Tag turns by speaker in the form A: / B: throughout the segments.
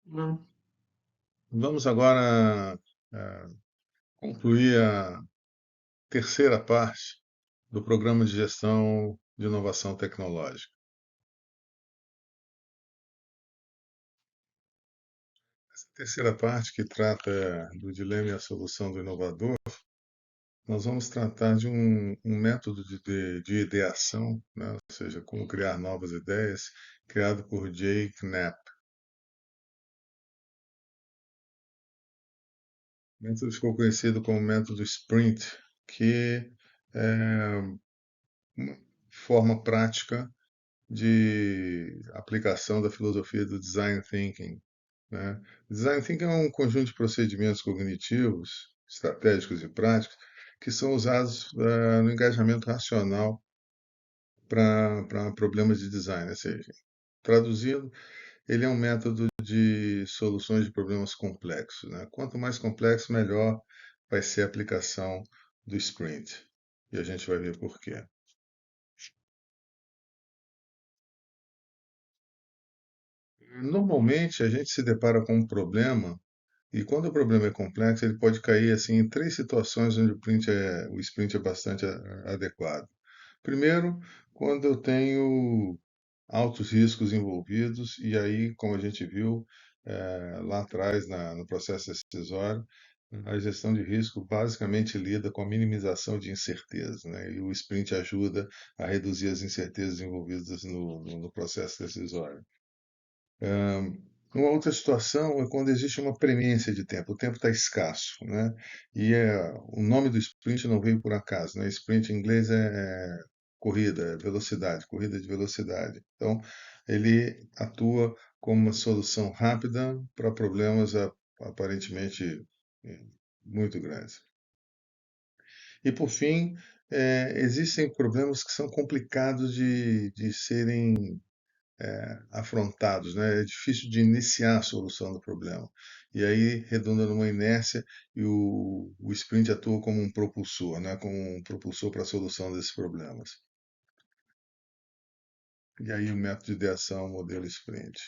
A: Hum. Vamos agora concluir a terceira parte do programa de gestão de inovação tecnológica. Essa terceira parte, que trata do dilema e a solução do inovador, nós vamos tratar de um método de ideação, né? Ou seja, como criar novas ideias, criado por Jay Knapp. O método ficou conhecido como método Sprint, que é uma forma prática de aplicação da filosofia do design thinking, né? Design thinking é um conjunto de procedimentos cognitivos, estratégicos e práticos que são usados no engajamento racional para problemas de design. Ou seja, traduzindo, ele é um método de soluções de problemas complexos, né? Quanto mais complexo, melhor vai ser a aplicação do sprint. E a gente vai ver por quê. Normalmente, a gente se depara com um problema. E quando o problema é complexo, ele pode cair assim em três situações onde o sprint é bastante adequado. Primeiro, quando eu tenho altos riscos envolvidos, e aí, como a gente viu lá atrás no processo decisório, a gestão de risco basicamente lida com a minimização de incertezas, né? E o sprint ajuda a reduzir as incertezas envolvidas no processo decisório. Uma outra situação é quando existe uma premência de tempo, o tempo está escasso, né? O nome do sprint não veio por acaso, né? Sprint em inglês é corrida, é velocidade, corrida de velocidade. Então, ele atua como uma solução rápida para problemas aparentemente eh, muito grandes. E por fim, existem problemas que são complicados de serem afrontados, né? É difícil de iniciar a solução do problema. E aí redunda numa inércia e o sprint atua como um propulsor, né? Como um propulsor para a solução desses problemas. E aí o método de ideação, o modelo sprint.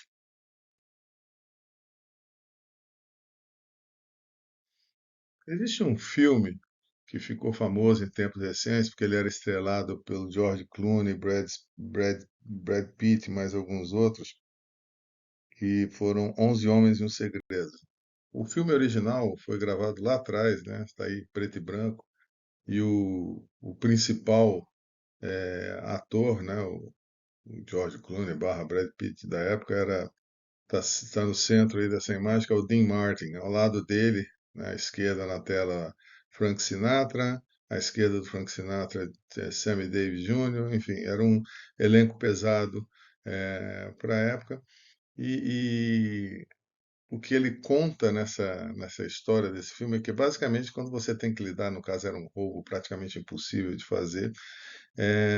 A: Existe um filme que ficou famoso em tempos recentes, porque ele era estrelado pelo George Clooney, Brad Pitt e mais alguns outros, que foram 11 Homens e um Segredo. O filme original foi gravado lá atrás, né? Está aí preto e branco. E o principal ator, né? O George Clooney barra Brad Pitt da época tá no centro aí dessa imagem, que é o Dean Martin. Ao lado dele, à esquerda na tela, Frank Sinatra. À esquerda do Frank Sinatra, Sammy Davis Jr. Enfim, era um elenco pesado para a época. E o que ele conta nessa história desse filme é que, basicamente, quando você tem que lidar, no caso era um roubo praticamente impossível de fazer,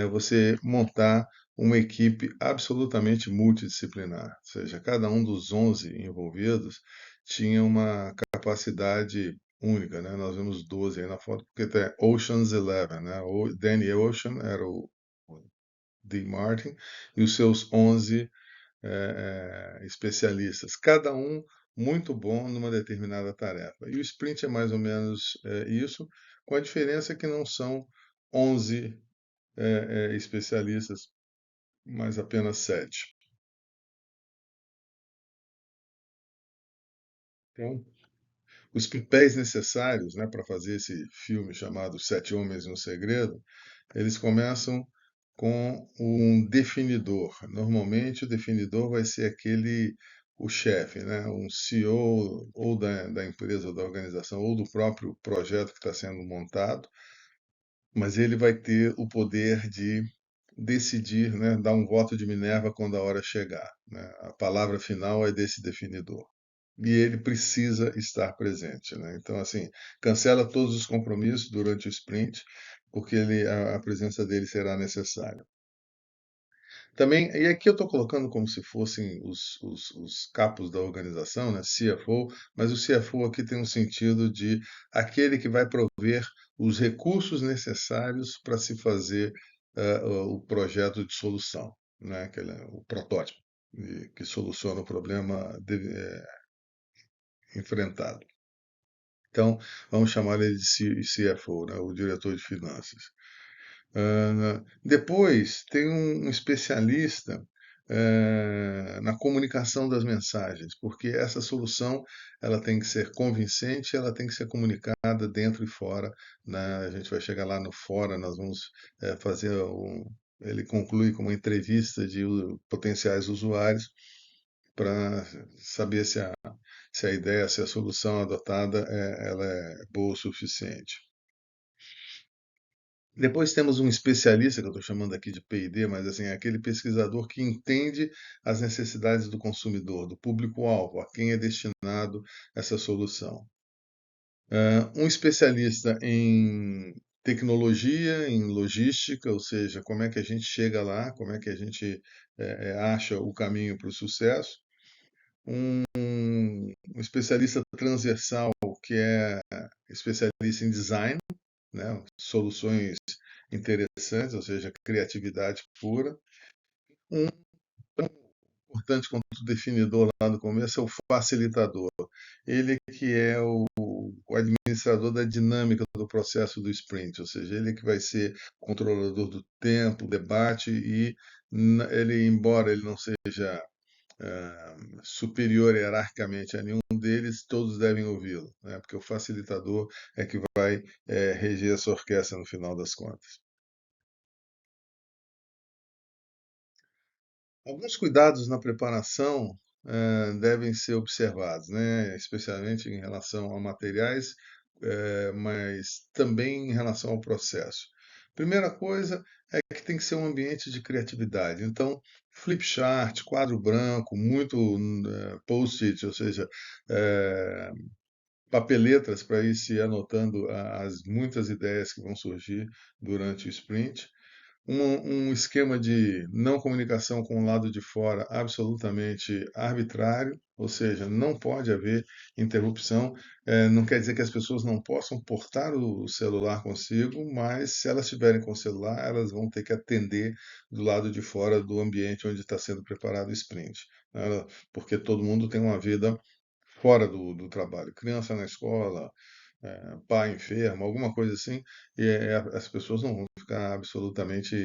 A: você montar uma equipe absolutamente multidisciplinar. Ou seja, cada um dos 11 envolvidos tinha uma capacidade única, né? Nós vemos 12 aí na foto, porque tem Ocean's Eleven, né? O Danny Ocean era o Dean Martin, e os seus 11 especialistas, cada um muito bom numa determinada tarefa. E o sprint é mais ou menos isso, com a diferença que não são 11 especialistas, mas apenas 7. Então, os papéis necessários, né, para fazer esse filme chamado Sete Homens e um Segredo, eles começam com um definidor. Normalmente, o definidor vai ser o chefe, né? Um CEO ou da empresa, ou da organização, ou do próprio projeto que está sendo montado, mas ele vai ter o poder de decidir, né? Dar um voto de Minerva quando a hora chegar, né? A palavra final é desse definidor. E ele precisa estar presente, né? Então, assim, cancela todos os compromissos durante o sprint, porque a presença dele será necessária. Também, e aqui eu estou colocando como se fossem os capos da organização, né? CFO, mas o CFO aqui tem um sentido de aquele que vai prover os recursos necessários para se fazer o projeto de solução, né? O protótipo, que soluciona o problema enfrentado. Então, vamos chamar ele de CFO, né, o diretor de finanças. Depois, tem um especialista na comunicação das mensagens, porque essa solução ela tem que ser convincente, ela tem que ser comunicada dentro e fora, né? A gente vai chegar lá no fora, nós vamos fazer ele conclui com uma entrevista de potenciais usuários para saber se a ideia, se a solução adotada ela é boa o suficiente. Depois temos um especialista, que eu estou chamando aqui de P&D, mas assim, é aquele pesquisador que entende as necessidades do consumidor, do público-alvo, a quem é destinado essa solução. Um especialista em tecnologia, em logística, ou seja, como é que a gente chega lá, como é que a gente acha o caminho para o sucesso. Um especialista transversal, que é especialista em design, né, soluções interessantes, ou seja, criatividade pura. Um tão importante quanto o definidor lá no começo é o facilitador. Ele que é o administrador da dinâmica do processo do sprint, ou seja, ele que vai ser controlador do tempo, debate e ele, embora ele não seja superior hierarquicamente a nenhum deles, todos devem ouvi-lo, né? Porque o facilitador é que vai reger essa orquestra no final das contas. Alguns cuidados na preparação devem ser observados, né? Especialmente em relação a materiais, mas também em relação ao processo. Primeira coisa é que tem que ser um ambiente de criatividade. Então, flip chart, quadro branco, muito post-it, ou seja, eh, papeletras para ir se anotando as muitas ideias que vão surgir durante o sprint, um esquema de não comunicação com o lado de fora absolutamente arbitrário, ou seja, não pode haver interrupção. Não quer dizer que as pessoas não possam portar o celular consigo, mas se elas estiverem com o celular, elas vão ter que atender do lado de fora do ambiente onde está sendo preparado o sprint, né? Porque todo mundo tem uma vida fora do trabalho, criança na escola, pai enfermo, alguma coisa assim, e as pessoas não vão ficar absolutamente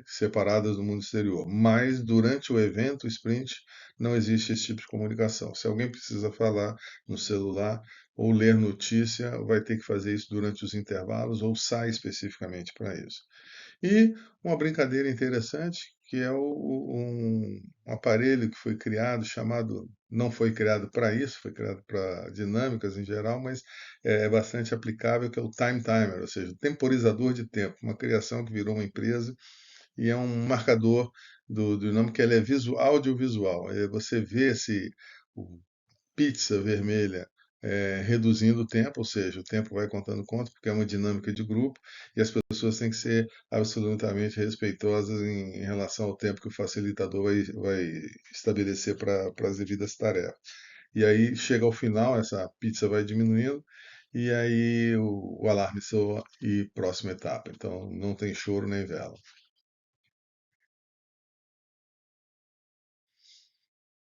A: separadas do mundo exterior. Mas durante o evento, o sprint, não existe esse tipo de comunicação. Se alguém precisa falar no celular ou ler notícia, vai ter que fazer isso durante os intervalos ou sai especificamente para isso. E uma brincadeira interessante, que é um aparelho que foi criado, chamado, não foi criado para isso, foi criado para dinâmicas em geral, mas é bastante aplicável, que é o time timer, ou seja, o temporizador de tempo, uma criação que virou uma empresa e é um marcador do nome que ele é audiovisual. Você vê esse o pizza vermelha reduzindo o tempo, ou seja, o tempo vai contando conta, porque é uma dinâmica de grupo, e as pessoas têm que ser absolutamente respeitosas em relação ao tempo que o facilitador vai estabelecer para as devidas tarefas. E aí chega ao final, essa pizza vai diminuindo, e aí o alarme soa e próxima etapa. Então não tem choro nem vela.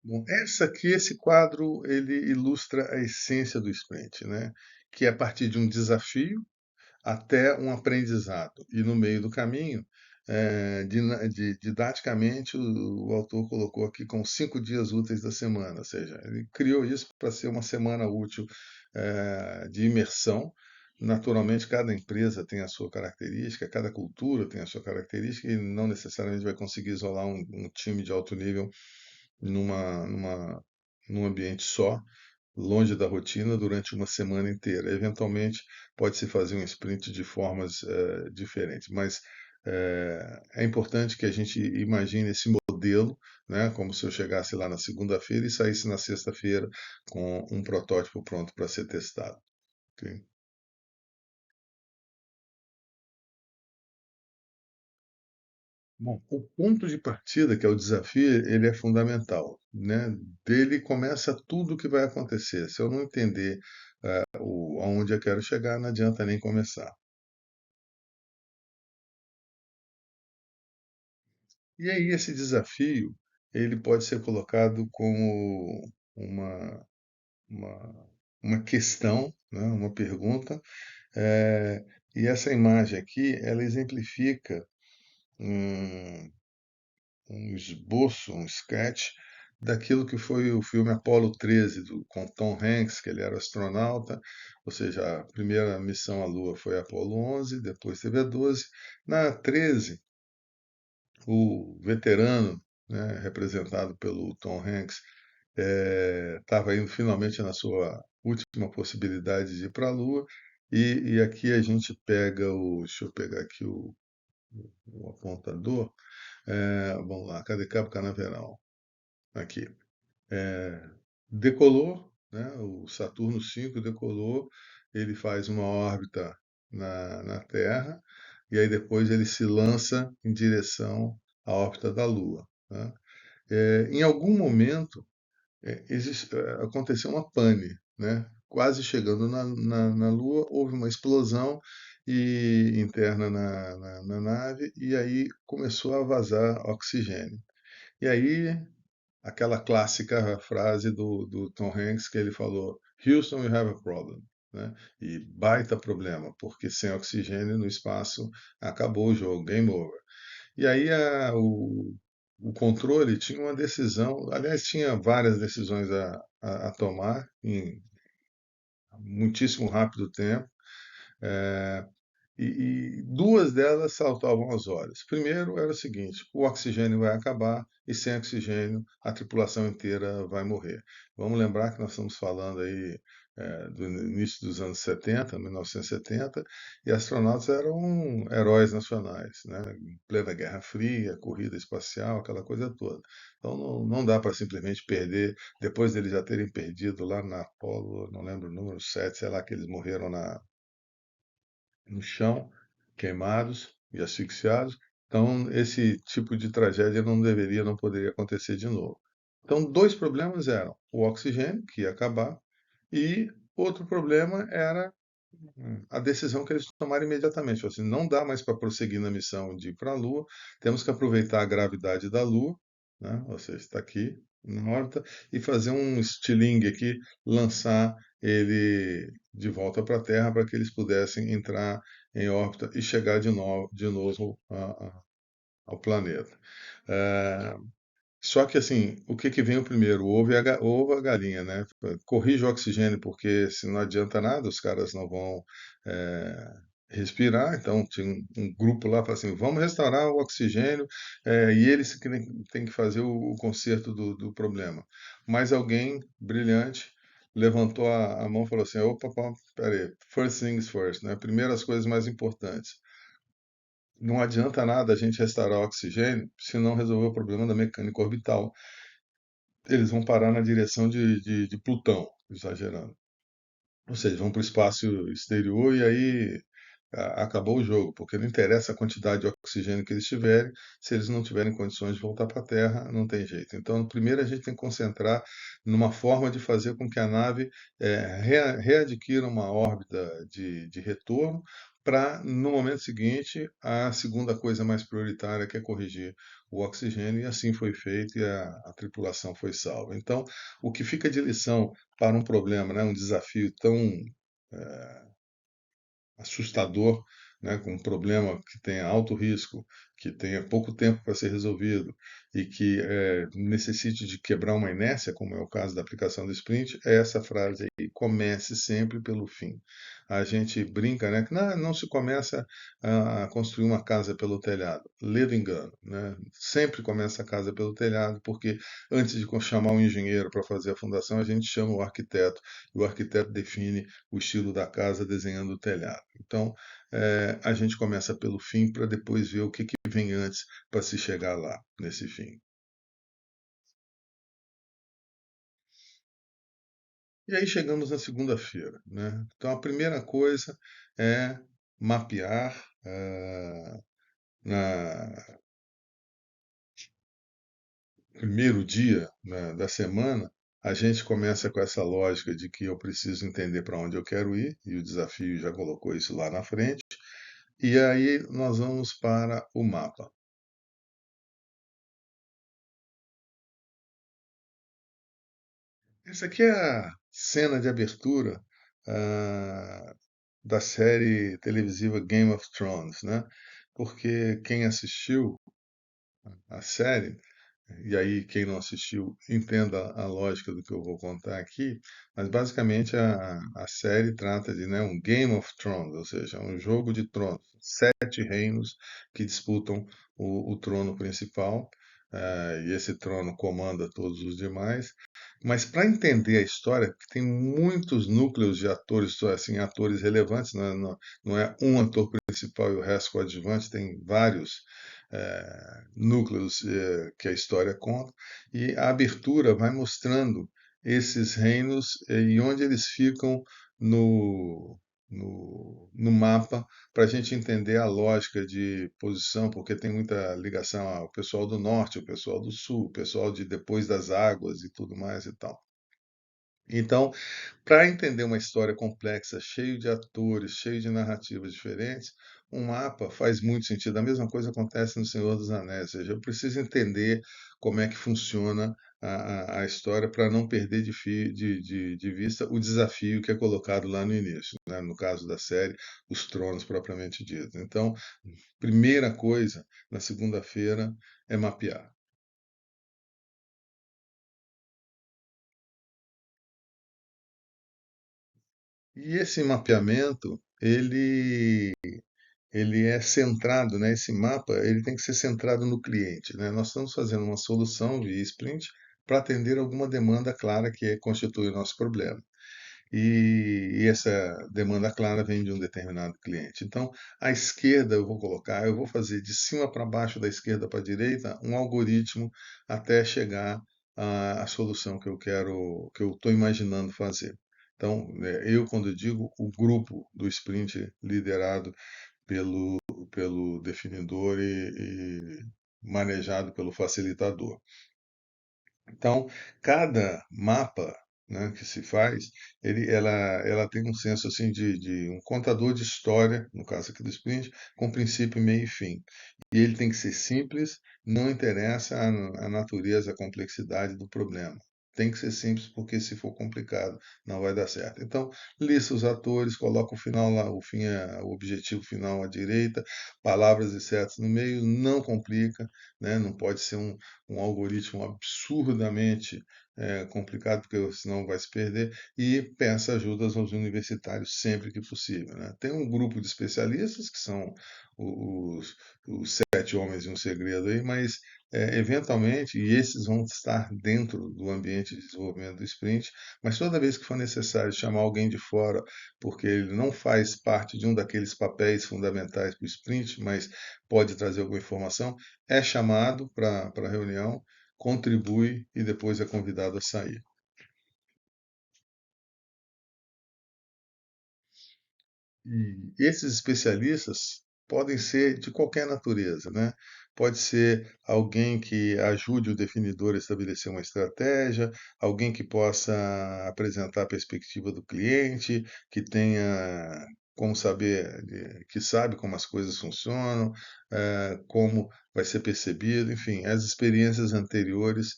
A: Bom, esse quadro, ele ilustra a essência do sprint, né? Que é a partir de um desafio até um aprendizado. E no meio do caminho, didaticamente, o autor colocou aqui com 5 dias úteis da semana, ou seja, ele criou isso para ser uma semana útil de imersão. Naturalmente, cada empresa tem a sua característica, cada cultura tem a sua característica, e não necessariamente vai conseguir isolar um time de alto nível numa, numa, num ambiente só, longe da rotina, durante uma semana inteira. Eventualmente, pode-se fazer um sprint de formas diferentes, mas é importante que a gente imagine esse modelo, né, como se eu chegasse lá na segunda-feira e saísse na sexta-feira com um protótipo pronto para ser testado. Ok? Bom, o ponto de partida, que é o desafio, ele é fundamental, né? Dele começa tudo o que vai acontecer. Se eu não entender aonde eu quero chegar, não adianta nem começar. E aí esse desafio, ele pode ser colocado como uma uma questão, né, uma pergunta, eh, e essa imagem aqui, ela exemplifica um, um esboço, um sketch daquilo que foi o filme Apollo 13, com Tom Hanks, que ele era astronauta, ou seja, a primeira missão à Lua foi a Apollo 11, depois teve a 12. Na 13, o veterano, né, representado pelo Tom Hanks, estava indo finalmente na sua última possibilidade de ir para a Lua, e aqui a gente pega o. Deixa eu pegar aqui o apontador. Vamos lá, cadê Cabo Canaveral? Aqui. É, decolou, né, o Saturno 5 decolou, ele faz uma órbita na Terra, e aí depois ele se lança em direção à órbita da Lua, né? Em algum momento aconteceu uma pane, né? Quase chegando na Lua, houve uma explosão interna na nave, e aí começou a vazar oxigênio. E aí, aquela clássica frase do Tom Hanks que ele falou: Houston, we have a problem. Né? E baita problema, porque sem oxigênio no espaço acabou o jogo, game over. E aí o controle tinha uma decisão, aliás, tinha várias decisões a tomar em muitíssimo rápido tempo. eh, e duas delas saltavam aos olhos. Primeiro era o seguinte: o oxigênio vai acabar e sem oxigênio a tripulação inteira vai morrer. Vamos lembrar que nós estamos falando aí do início dos anos 70, 1970, e astronautas eram heróis nacionais, né? Em plena Guerra Fria, corrida espacial, aquela coisa toda. Então não dá para simplesmente perder, depois deles já terem perdido lá na Apollo, não lembro o número 7, sei lá, que eles morreram no chão, queimados e asfixiados. Então, esse tipo de tragédia não deveria, não poderia acontecer de novo. Então, dois problemas eram o oxigênio, que ia acabar, e outro problema era a decisão que eles tomaram imediatamente. Assim, não dá mais para prosseguir na missão de ir para a Lua, temos que aproveitar a gravidade da Lua, né? Ou seja, está aqui na órbita, e fazer um estilingue aqui, lançar ele de volta para a Terra para que eles pudessem entrar em órbita e chegar de novo ao planeta. Eh, Só que assim, o que que vem primeiro, o ovo, o ovo ou a galinha, né? Corrige o oxigênio, porque se não adianta nada, os caras não vão eh, respirar. Então tinha um grupo lá para assim, vamos restaurar o oxigênio, e eles que têm que fazer o conserto do problema. Mas alguém brilhante levantou a mão e falou assim, opa, opa, peraí, first things first, né? Primeiro as coisas mais importantes. Não adianta nada a gente restaurar o oxigênio se não resolver o problema da mecânica orbital. Eles vão parar na direção de Plutão, exagerando. Ou seja, vão para o espaço exterior e aí acabou o jogo, porque não interessa a quantidade de oxigênio que eles tiverem, se eles não tiverem condições de voltar para a Terra, não tem jeito. Então, primeiro a gente tem que concentrar numa forma de fazer com que a nave readquira uma órbita de retorno, para, no momento seguinte, a segunda coisa mais prioritária, que é corrigir o oxigênio, e assim foi feito e a tripulação foi salva. Então, o que fica de lição para um problema, né, um desafio tão assustador, né, com um problema que tenha alto risco, que tenha pouco tempo para ser resolvido e que necessite de quebrar uma inércia, como é o caso da aplicação do sprint, é essa frase aí: comece sempre pelo fim. A gente brinca, né, que não se começa a construir uma casa pelo telhado. Ledo engano, né? Sempre começa a casa pelo telhado, porque antes de chamar um engenheiro para fazer a fundação, a gente chama o arquiteto, e o arquiteto define o estilo da casa desenhando o telhado. Então, a gente começa pelo fim para depois ver o que vem antes para se chegar lá, nesse fim. E aí chegamos na segunda-feira, né? Então, a primeira coisa é mapear na primeiro dia, né, da semana. A gente começa com essa lógica de que eu preciso entender para onde eu quero ir, e o desafio já colocou isso lá na frente. E aí nós vamos para o mapa. Essa aqui é cena de abertura ah, da série televisiva Game of Thrones, né? Porque quem assistiu a série, e aí quem não assistiu entenda a lógica do que eu vou contar aqui, mas basicamente a série trata de, né, um Game of Thrones, ou seja, um jogo de tronos, sete reinos que disputam o trono principal, e esse trono comanda todos os demais. Mas para entender a história, porque tem muitos núcleos de atores, assim, atores relevantes, não é um ator principal e o resto coadjuvante, tem vários núcleos que a história conta, e a abertura vai mostrando esses reinos e onde eles ficam no mapa, para a gente entender a lógica de posição, porque tem muita ligação ao pessoal do norte, ao pessoal do sul, o pessoal de depois das águas e tudo mais e tal. Então, para entender uma história complexa, cheio de atores, cheio de narrativas diferentes, um mapa faz muito sentido. A mesma coisa acontece no Senhor dos Anéis, ou seja, eu preciso entender como é que funciona a história para não perder de vista o desafio que é colocado lá no início, né? No caso da série, os tronos propriamente dito. Então, primeira coisa, na segunda-feira, é mapear. E esse mapeamento, ele é centrado, né? Esse mapa, ele tem que ser centrado no cliente, né? Nós estamos fazendo uma solução via sprint para atender alguma demanda clara que constitui o nosso problema. E essa demanda clara vem de um determinado cliente. Então, à esquerda eu vou colocar, eu vou fazer de cima para baixo, da esquerda para a direita, um algoritmo até chegar à solução que eu quero, que eu estou imaginando fazer. Então, eu, quando eu digo o grupo do sprint liderado pelo, pelo definidor e manejado pelo facilitador. Então, cada mapa, né, que se faz, ela tem um senso assim de um contador de história, no caso aqui do sprint, com princípio, meio e fim. E ele tem que ser simples, não interessa a natureza, a complexidade do problema. Tem que ser simples, porque se for complicado, não vai dar certo. Então, lista os atores, coloca o final lá, o objetivo final à direita, palavras e setas no meio, não complica, né? Não pode ser um algoritmo absurdamente complicado, porque senão vai se perder, e peça ajudas aos universitários sempre que possível, né? Tem um grupo de especialistas, que são os, os sete homens e um segredo aí, mas eventualmente, e esses vão estar dentro do ambiente de desenvolvimento do sprint, mas toda vez que for necessário chamar alguém de fora, porque ele não faz parte de um daqueles papéis fundamentais para o sprint, mas pode trazer alguma informação, é chamado para a reunião, contribui e depois é convidado a sair. E esses especialistas podem ser de qualquer natureza, né? Pode ser alguém que ajude o definidor a estabelecer uma estratégia, alguém que possa apresentar a perspectiva do cliente, que tenha como saber, que sabe como as coisas funcionam, como vai ser percebido, enfim, as experiências anteriores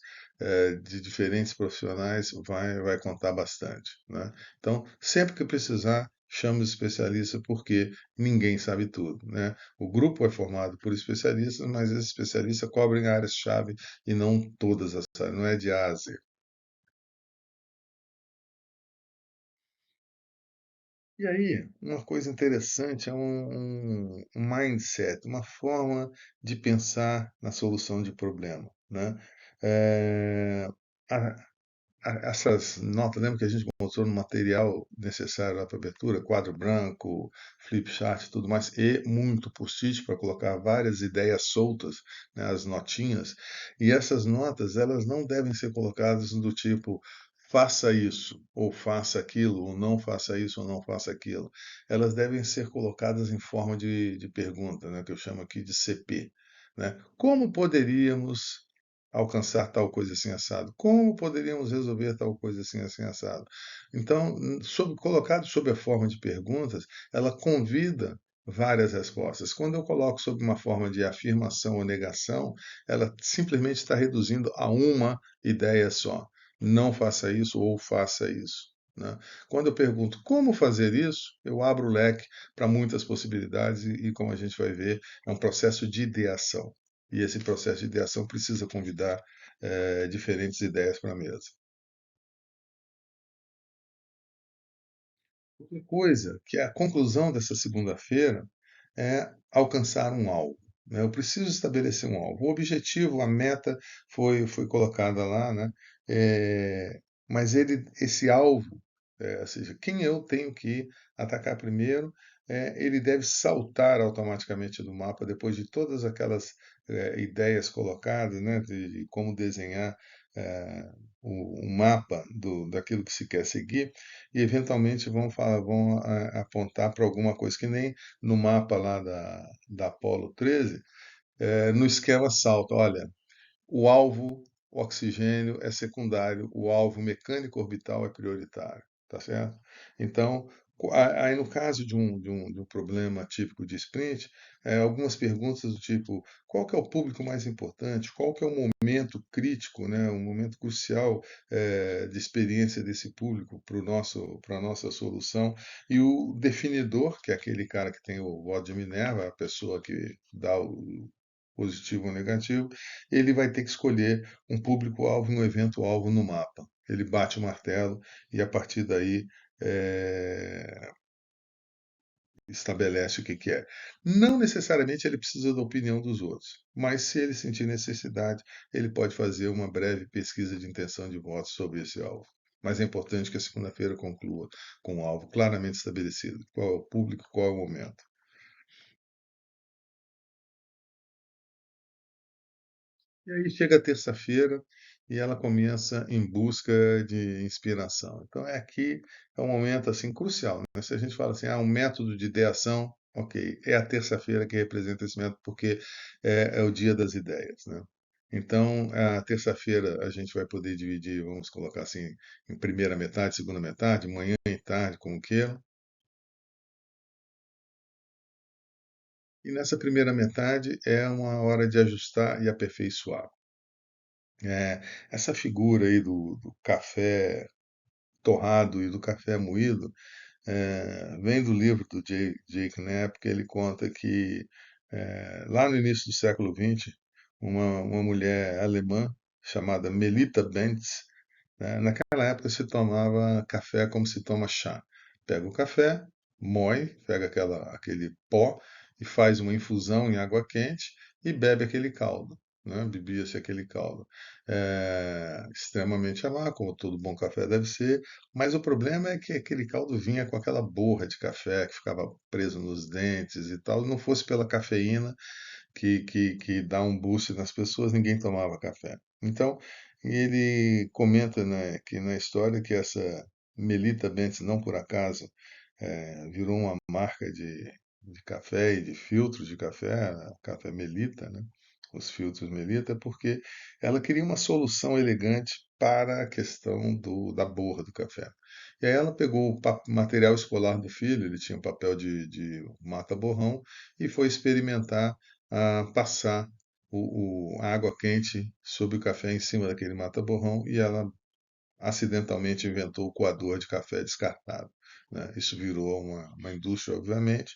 A: de diferentes profissionais vai contar bastante, né? Então, sempre que precisar, chame os especialistas porque ninguém sabe tudo, né? O grupo é formado por especialistas, mas esses especialistas cobrem áreas-chave e não todas as áreas, não é de A a Z. E aí, uma coisa interessante é um mindset, uma forma de pensar na solução de problema, né? Eh, a- essas notas, lembra que a gente mostrou no material necessário lá para abertura, quadro branco, flip chart e tudo mais, e muito post-it para colocar várias ideias soltas, né, as notinhas. E essas notas, elas não devem ser colocadas do tipo faça isso, ou faça aquilo, ou não faça isso, ou não faça aquilo. Elas devem ser colocadas em forma de pergunta, né, que eu chamo aqui de CP. Né? Como poderíamos alcançar tal coisa assim assado? Como poderíamos resolver tal coisa assim assado? Então, colocado sob a forma de perguntas, ela convida várias respostas. Quando eu coloco sob uma forma de afirmação ou negação, ela simplesmente está reduzindo a uma ideia só. Não faça isso ou faça isso. Né? Quando eu pergunto como fazer isso, eu abro o leque para muitas possibilidades como a gente vai ver, é um processo de ideação. E esse processo de ideação precisa convidar diferentes ideias para a mesa. Outra coisa, que é a conclusão dessa segunda-feira, é alcançar um alvo. Né? Eu preciso estabelecer um alvo. O objetivo, a meta foi colocada lá, né? Mas esse alvo, ou seja, quem eu tenho que atacar primeiro, ele deve saltar automaticamente do mapa depois de todas aquelas ideias colocadas, né? De como desenhar é, o mapa daquilo que se quer seguir e eventualmente vão apontar para alguma coisa, que nem no mapa lá da Apollo 13, no esquema salta, olha, o alvo oxigênio é secundário, o alvo mecânico orbital é prioritário, tá certo? Então, aí no caso de um problema típico de sprint, algumas perguntas do tipo, qual que é o público mais importante? Qual que é o momento crítico, né, o momento crucial de experiência desse público para a nossa solução? E o definidor, que é aquele cara que tem o voto de Minerva, a pessoa que dá o positivo ou negativo, ele vai ter que escolher um público-alvo e um evento-alvo no mapa. Ele bate o martelo e a partir daí estabelece o que que é. Não necessariamente ele precisa da opinião dos outros, mas se ele sentir necessidade, ele pode fazer uma breve pesquisa de intenção de voto sobre esse alvo. Mas é importante que a segunda-feira conclua com um alvo claramente estabelecido. Qual é o público, qual é o momento. E aí chega a terça-feira e ela começa em busca de inspiração. Então aqui é um momento assim crucial, né? Se a gente fala assim, um método de ideação, ok, é a terça-feira que representa esse método porque é o dia das ideias, né? Então a terça-feira a gente vai poder dividir, vamos colocar assim, em primeira metade, segunda metade, manhã e tarde, como queira. E nessa primeira metade é uma hora de ajustar e aperfeiçoar. Essa figura aí do café torrado e do café moído vem do livro do Jake Knapp, que ele conta que lá no início do século XX, uma mulher alemã chamada Melita Bentz, né, naquela época se tomava café como se toma chá. Pega o café, moe, pega aquele pó e faz uma infusão em água quente e bebe aquele caldo. Né? Bebia-se aquele caldo. Extremamente amargo, como todo bom café deve ser, mas o problema é que aquele caldo vinha com aquela borra de café que ficava preso nos dentes e tal. Não fosse pela cafeína, que dá um boost nas pessoas, ninguém tomava café. Então, ele comenta, né, que na história que essa Melita Bentes, não por acaso, virou uma marca de café e de filtros de café, café Melita, né? Os filtros Melita, porque ela queria uma solução elegante para a questão da borra do café. E aí ela pegou o material escolar do filho, ele tinha um papel de mata-borrão, e foi experimentar passar a água quente sobre o café em cima daquele mata-borrão e ela acidentalmente inventou o coador de café descartável. Né? Isso virou uma indústria, obviamente,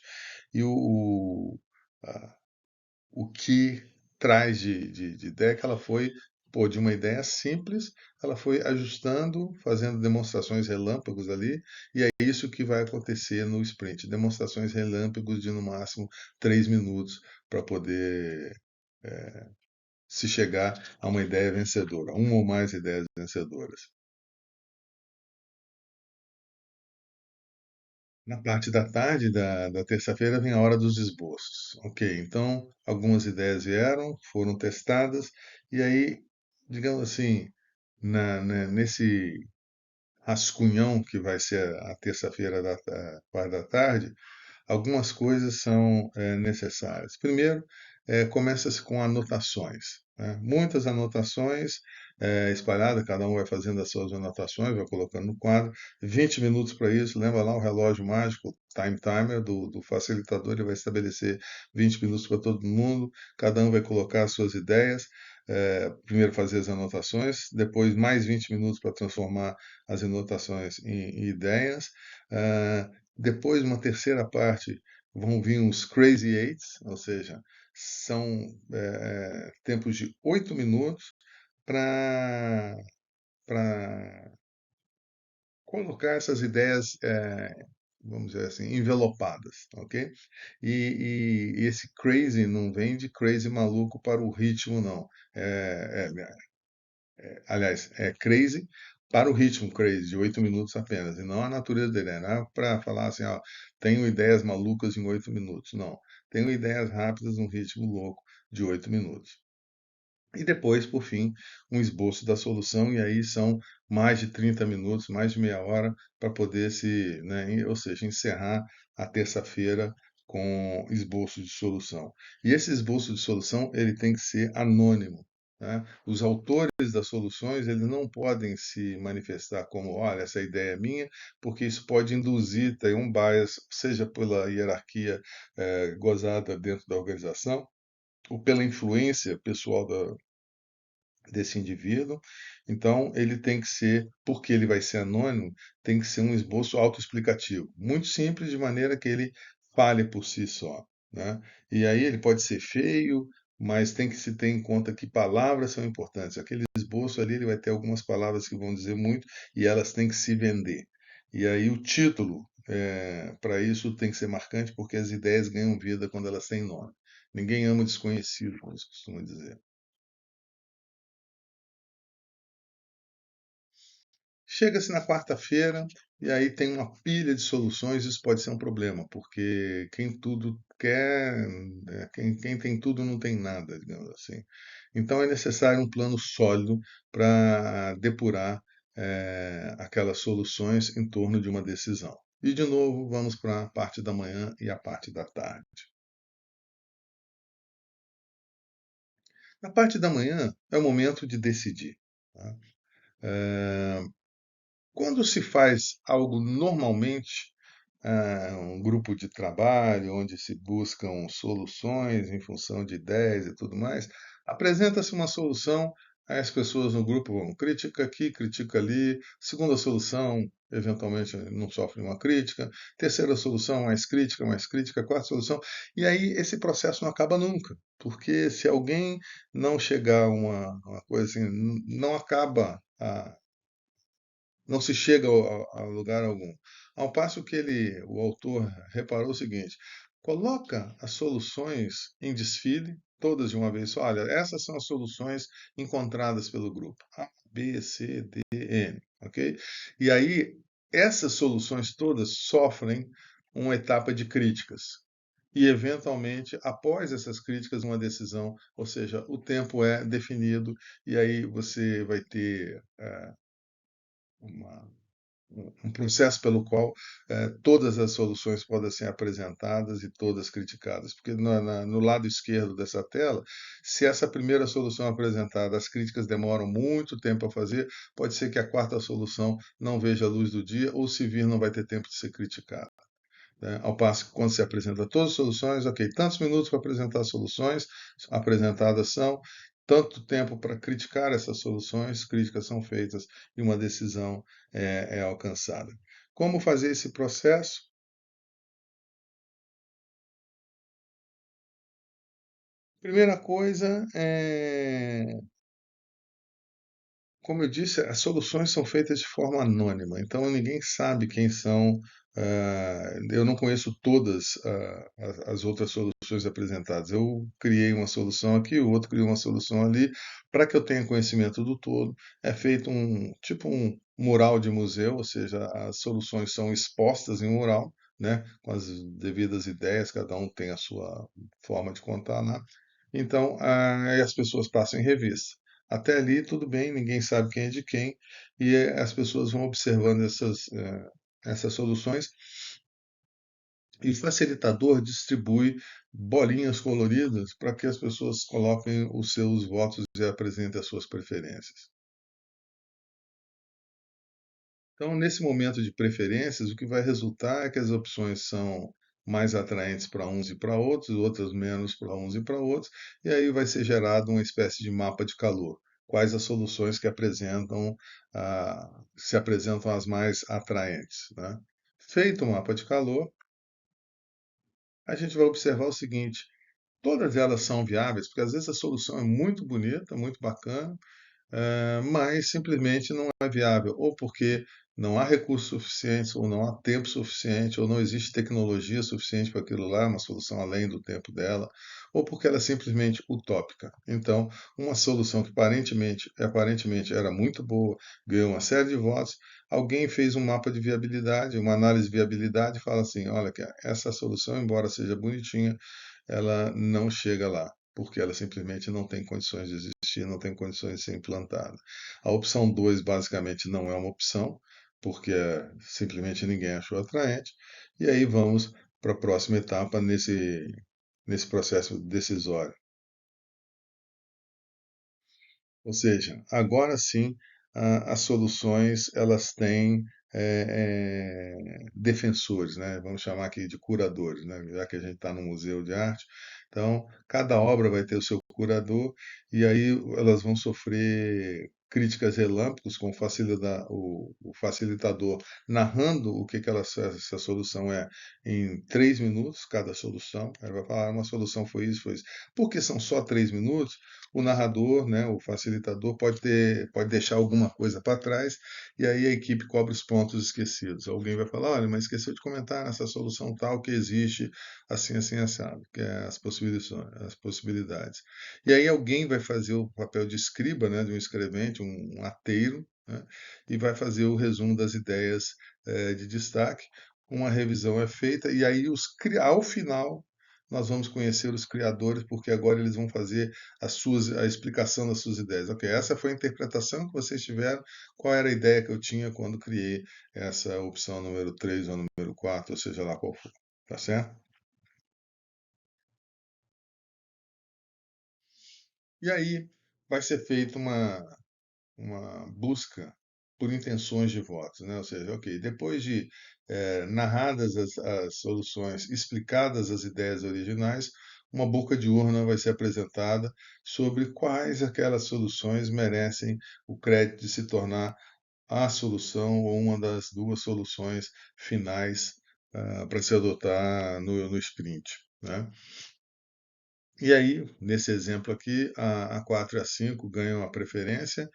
A: e a- o que traz de ideia é que ela foi, pô, de uma ideia simples, ela foi ajustando, fazendo demonstrações relâmpagos ali, e é isso que vai acontecer no sprint, demonstrações relâmpagos de no máximo 3 minutos para poder se chegar a uma ideia vencedora, uma ou mais ideias vencedoras. Na parte da tarde da terça-feira vem a hora dos esboços. Ok, então algumas ideias vieram, foram testadas, e aí, digamos assim, nesse rascunhão que vai ser a terça-feira da parte da tarde, algumas coisas são necessárias. Primeiro, começa-se com anotações. Né? Muitas anotações espalhadas, cada um vai fazendo as suas anotações, vai colocando no quadro. 20 minutos para isso, lembra lá o relógio mágico, o time timer do facilitador, ele vai estabelecer 20 minutos para todo mundo, cada um vai colocar as suas ideias. primeiro fazer as anotações, depois mais 20 minutos para transformar as anotações em ideias. Depois, uma terceira parte, vão vir os Crazy Eights, ou seja, são tempos de 8 minutos para colocar essas ideias, vamos dizer assim, envelopadas, ok? E esse crazy não vem de crazy maluco para o ritmo, não. Aliás, é crazy para o ritmo crazy, de 8 minutos apenas, e não a natureza dele. Não é para falar assim, ó, tenho ideias malucas em 8 minutos. Não. Tenho ideias rápidas num ritmo louco de 8 minutos. E depois, por fim, um esboço da solução, e aí são mais de 30 minutos, mais de meia hora, para poder se, né, ou seja, encerrar a terça-feira com esboço de solução. E esse esboço de solução, ele tem que ser anônimo, né? Os autores das soluções, eles não podem se manifestar como, olha, essa ideia é minha, porque isso pode induzir tem um bias, seja pela hierarquia gozada dentro da organização, ou pela influência pessoal desse indivíduo. Então, ele tem que ser, porque ele vai ser anônimo, tem que ser um esboço autoexplicativo. Muito simples, de maneira que ele fale por si só, né? E aí ele pode ser feio, mas tem que se ter em conta que palavras são importantes. Aquele esboço ali, ele vai ter algumas palavras que vão dizer muito e elas têm que se vender. E aí o título, para isso, tem que ser marcante, porque as ideias ganham vida quando elas têm nome. Ninguém ama desconhecido, como eles costumam dizer. Chega-se na quarta-feira e aí tem uma pilha de soluções, isso pode ser um problema, porque quem tudo quer, quem tem tudo não tem nada, digamos assim. Então é necessário um plano sólido para depurar aquelas soluções em torno de uma decisão. E de novo, vamos para a parte da manhã e a parte da tarde. Na parte da manhã é o momento de decidir. Tá? Quando se faz algo normalmente, um grupo de trabalho onde se buscam soluções em função de ideias e tudo mais, apresenta-se uma solução, aí as pessoas no grupo vão critica aqui, critica ali, segunda solução, eventualmente não sofre uma crítica, terceira solução, mais crítica, quarta solução, e aí esse processo não acaba nunca, porque se alguém não chegar a uma coisa assim, não acaba não se chega a lugar algum. Ao passo que o autor reparou o seguinte: coloca as soluções em desfile, todas de uma vez só. Olha, essas são as soluções encontradas pelo grupo. A, B, C, D, N, ok? E aí, essas soluções todas sofrem uma etapa de críticas. E, eventualmente, após essas críticas, uma decisão, ou seja, o tempo é definido, e aí você vai ter uma um processo pelo qual todas as soluções podem ser apresentadas e todas criticadas. Porque no lado esquerdo dessa tela, se essa primeira solução apresentada, as críticas demoram muito tempo a fazer, pode ser que a quarta solução não veja a luz do dia, ou se vir, não vai ter tempo de ser criticada. Né? Ao passo que quando se apresenta todas as soluções, ok, tantos minutos para apresentar as soluções, apresentadas são, tanto tempo para criticar essas soluções, críticas são feitas e uma decisão é alcançada. Como fazer esse processo? Primeira coisa como eu disse, as soluções são feitas de forma anônima, então ninguém sabe quem são. Eu não conheço todas as outras soluções apresentadas. Eu criei uma solução aqui, o outro criou uma solução ali. Para que eu tenha conhecimento do todo, é feito tipo um mural de museu, ou seja, as soluções são expostas em um mural, né, com as devidas ideias, cada um tem a sua forma de contar lá. Então, aí as pessoas passam em revista. Até ali, tudo bem, ninguém sabe quem é de quem, e as pessoas vão observando essas soluções, e o facilitador distribui bolinhas coloridas para que as pessoas coloquem os seus votos e apresentem as suas preferências. Então, nesse momento de preferências, o que vai resultar é que as opções são mais atraentes para uns e para outros, outras menos para uns e para outros, e aí vai ser gerado uma espécie de mapa de calor. Quais as soluções que se apresentam as mais atraentes, né? Feito o mapa de calor, a gente vai observar o seguinte: todas elas são viáveis, porque às vezes a solução é muito bonita, muito bacana, mas simplesmente não é viável, ou porque não há recursos suficientes, ou não há tempo suficiente, ou não existe tecnologia suficiente para aquilo lá, uma solução além do tempo dela, ou porque ela é simplesmente utópica. Então, uma solução que aparentemente era muito boa, ganhou uma série de votos, alguém fez um mapa de viabilidade, uma análise de viabilidade e fala assim: olha, que essa solução, embora seja bonitinha, ela não chega lá, porque ela simplesmente não tem condições de existir, não tem condições de ser implantada. A opção 2 basicamente não é uma opção, porque simplesmente ninguém achou atraente, e aí vamos para a próxima etapa nesse processo decisório. Ou seja, agora sim, as soluções elas têm defensores, né? Vamos chamar aqui de curadores, né? Já que a gente está no museu de arte, então cada obra vai ter o seu curador e aí elas vão sofrer críticas relâmpagos com o facilitador narrando o que essa solução é em 3 minutos cada solução. Ele vai falar: uma solução foi isso. Porque são só 3 minutos, o narrador, né, o facilitador, pode deixar alguma coisa para trás e aí a equipe cobra os pontos esquecidos. Alguém vai falar: olha, mas esqueceu de comentar nessa solução tal que existe assim, assim, assado, que é as possibilidades. E aí alguém vai fazer o papel de escriba, né, de um escrevente, um ateiro, né, e vai fazer o resumo das ideias de destaque. Uma revisão é feita e aí ao final nós vamos conhecer os criadores, porque agora eles vão fazer a explicação das suas ideias. Ok, essa foi a interpretação que vocês tiveram, qual era a ideia que eu tinha quando criei essa opção número 3 ou número 4, ou seja lá qual for. Tá certo? E aí vai ser feita uma busca por intenções de votos, né? Ou seja, ok, depois de narradas as soluções, explicadas as ideias originais, uma boca de urna vai ser apresentada sobre quais aquelas soluções merecem o crédito de se tornar a solução ou uma das duas soluções finais para se adotar no sprint, né? E aí, nesse exemplo aqui, a 4 e a 5 ganham a preferência,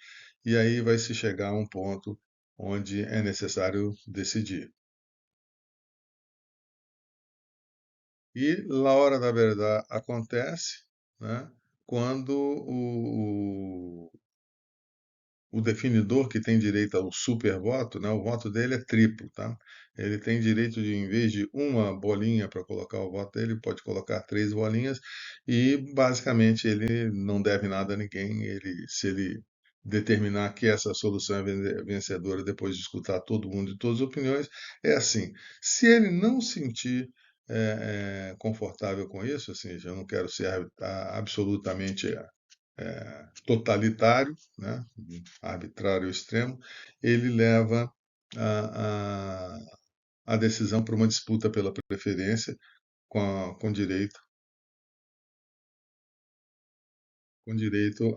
A: e aí vai se chegar a um ponto onde é necessário decidir. E la hora da verdade acontece, né, quando o definidor que tem direito ao supervoto, né, o voto dele é triplo, tá? Ele tem direito de, em vez de uma bolinha para colocar o voto dele, pode colocar 3 bolinhas e basicamente ele não deve nada a ninguém. Se ele determinar que essa solução é vencedora depois de escutar todo mundo e todas as opiniões, é assim. Se ele não sentir confortável com isso, assim, já não quero ser absolutamente totalitário, né, arbitrário extremo, ele leva a, a decisão para uma disputa pela preferência com direito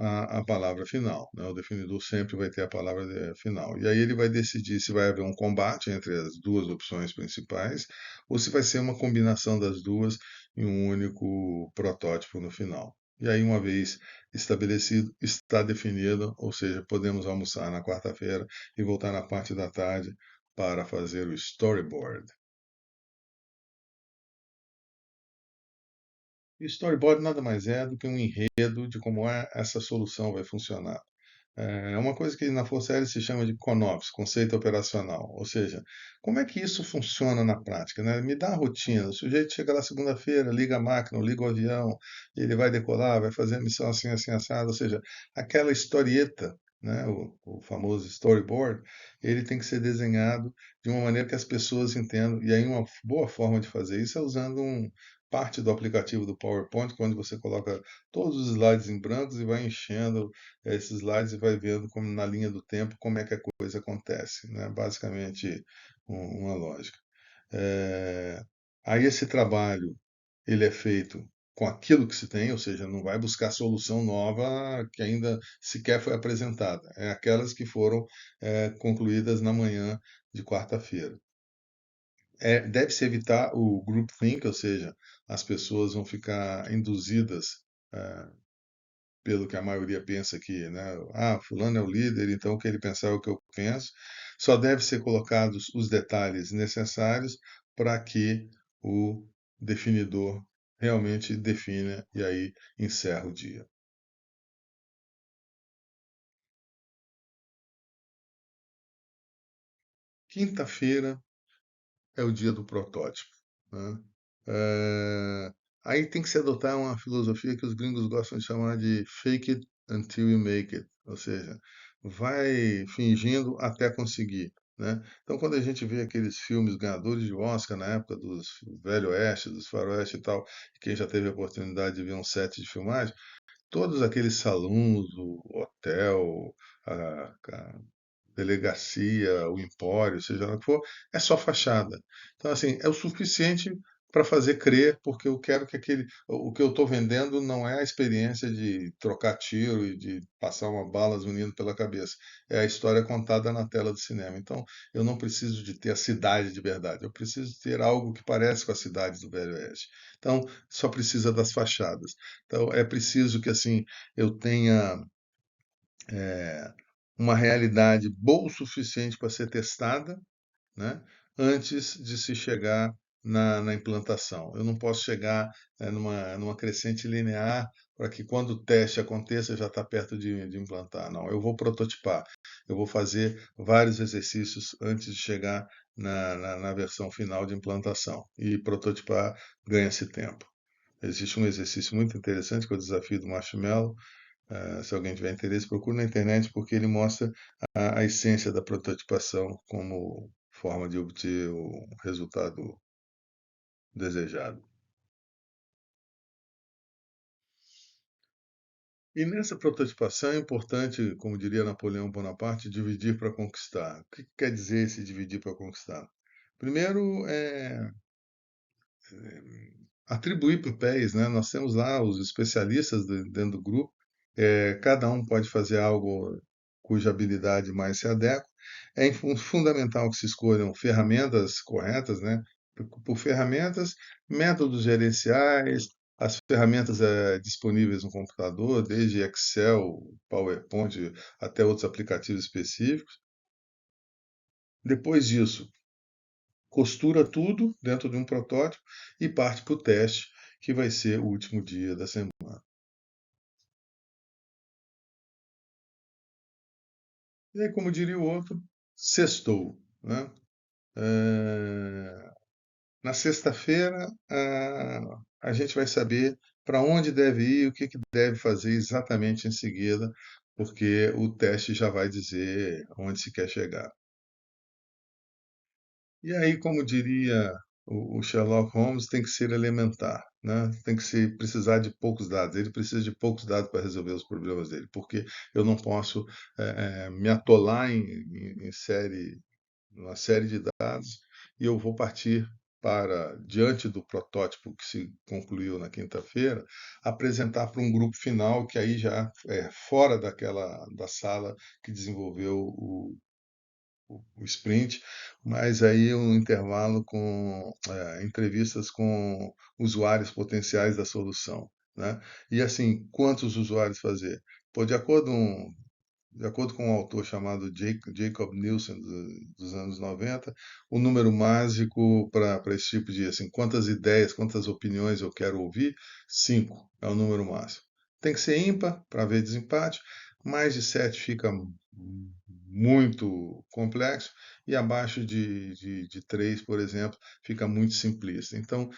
A: à palavra final, né? O definidor sempre vai ter a palavra final. E aí ele vai decidir se vai haver um combate entre as duas opções principais ou se vai ser uma combinação das duas em um único protótipo no final. E aí, uma vez estabelecido, está definido, ou seja, podemos almoçar na quarta-feira e voltar na parte da tarde para fazer o storyboard. E storyboard nada mais é do que um enredo de como essa solução vai funcionar. É uma coisa que na Força Aérea se chama de CONOPS, conceito operacional. Ou seja, como é que isso funciona na prática, né? Me dá a rotina. O sujeito chega lá segunda-feira, liga a máquina, liga o avião, ele vai decolar, vai fazer a missão assim, assim, assado. Ou seja, aquela historieta, né? O famoso storyboard, ele tem que ser desenhado de uma maneira que as pessoas entendam. E aí uma boa forma de fazer isso é usando parte do aplicativo do PowerPoint, quando você coloca todos os slides em brancos e vai enchendo esses slides e vai vendo como na linha do tempo como é que a coisa acontece, né? Basicamente uma lógica. É, Aí esse trabalho ele é feito com aquilo que se tem, ou seja, não vai buscar solução nova que ainda sequer foi apresentada. É aquelas que foram concluídas na manhã de quarta-feira. Deve-se evitar o groupthink, ou seja, as pessoas vão ficar induzidas eh, pelo que a maioria pensa que, né? Ah, fulano é o líder, então o que ele pensar é o que eu penso. Só deve ser colocados os detalhes necessários para que o definidor realmente defina e aí encerra o dia. Quinta-feira é o dia do protótipo, né? Aí tem que se adotar uma filosofia que os gringos gostam de chamar de fake it until you make it, ou seja, vai fingindo até conseguir, né? Então, quando a gente vê aqueles filmes ganhadores de Oscar na época dos Velho Oeste, dos Faroeste e tal, quem já teve a oportunidade de ver um set de filmagem, todos aqueles salões, o hotel, a delegacia, o empório, seja lá o que for, é só fachada. Então, assim, é o suficiente para fazer crer, porque eu quero que o que eu estou vendendo não é a experiência de trocar tiro e de passar uma bala zunindo pela cabeça. É a história contada na tela do cinema. Então, eu não preciso de ter a cidade de verdade. Eu preciso ter algo que parece com a cidade do Velho Oeste. Então, só precisa das fachadas. Então, é preciso que, assim, eu tenha uma realidade boa o suficiente para ser testada, né, antes de se chegar na implantação. Eu não posso chegar numa crescente linear para que quando o teste aconteça já está perto de implantar. Não, eu vou prototipar, eu vou fazer vários exercícios antes de chegar na versão final de implantação. E prototipar ganha-se tempo. Existe um exercício muito interessante que é o desafio do marshmallow, se alguém tiver interesse, procure na internet porque ele mostra a essência da prototipação como forma de obter o resultado desejado. E nessa prototipação é importante, como diria Napoleão Bonaparte, dividir para conquistar. O que quer dizer esse dividir para conquistar? Primeiro, atribuir papéis, né? Nós temos lá os especialistas dentro do grupo, cada um pode fazer algo cuja habilidade mais se adequa. É fundamental que se escolham ferramentas corretas, né? Por ferramentas, métodos gerenciais, as ferramentas disponíveis no computador, desde Excel, PowerPoint, até outros aplicativos específicos. Depois disso, costura tudo dentro de um protótipo e parte para o teste, que vai ser o último dia da semana. E aí, como diria o outro, sextou, né? Na sexta-feira, a gente vai saber para onde deve ir, o que que deve fazer exatamente em seguida, porque o teste já vai dizer onde se quer chegar. E aí, como diria o Sherlock Holmes, tem que ser elementar, né? Tem que ser, precisar de poucos dados. Ele precisa de poucos dados para resolver os problemas dele, porque eu não posso me atolar em uma série de dados e eu vou partir para, diante do protótipo que se concluiu na quinta-feira, apresentar para um grupo final que aí já é fora da sala que desenvolveu o sprint, mas aí um intervalo com entrevistas com usuários potenciais da solução, né? E assim, quantos usuários fazer? Pô, de acordo com um autor chamado Jacob Nielsen, dos anos 90, o número mágico para esse tipo de, assim, quantas ideias, quantas opiniões eu quero ouvir, 5 é o número máximo. Tem que ser ímpar para haver desempate, mais de 7 fica muito complexo, e abaixo de 3, por exemplo, fica muito simplista. Então,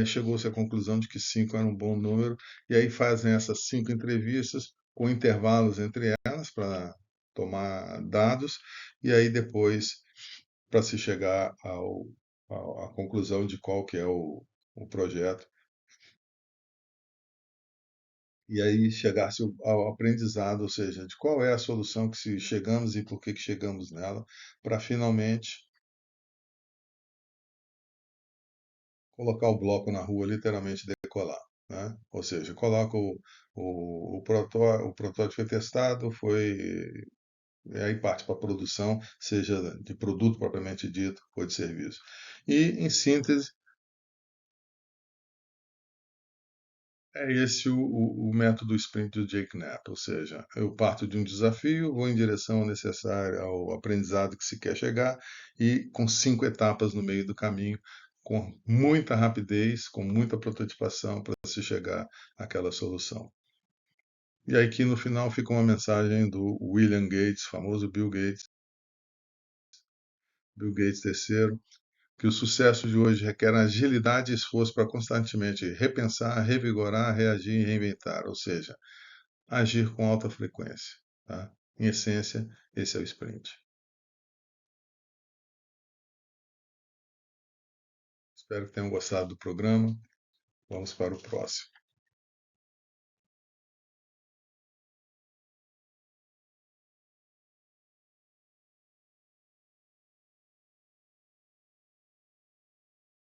A: chegou-se à conclusão de que 5 era um bom número, e aí fazem essas 5 entrevistas, com intervalos entre elas para tomar dados e aí depois para se chegar à conclusão de qual que é o projeto e aí chegar-se ao aprendizado, ou seja, de qual é a solução que se chegamos e por que que chegamos nela, para finalmente colocar o bloco na rua, literalmente decolar, né? Ou seja, coloca o protótipo foi testado, e aí parte para a produção, seja de produto propriamente dito ou de serviço. E, em síntese, é esse o método sprint do Jake Knapp, ou seja, eu parto de um desafio, vou em direção necessária ao aprendizado que se quer chegar e com 5 etapas no meio do caminho, com muita rapidez, com muita prototipação para se chegar àquela solução. E aí que no final fica uma mensagem do William Gates, famoso Bill Gates terceiro, que o sucesso de hoje requer agilidade e esforço para constantemente repensar, revigorar, reagir e reinventar, ou seja, agir com alta frequência. Tá? Em essência, esse é o sprint. Espero que tenham gostado do programa. Vamos para o próximo.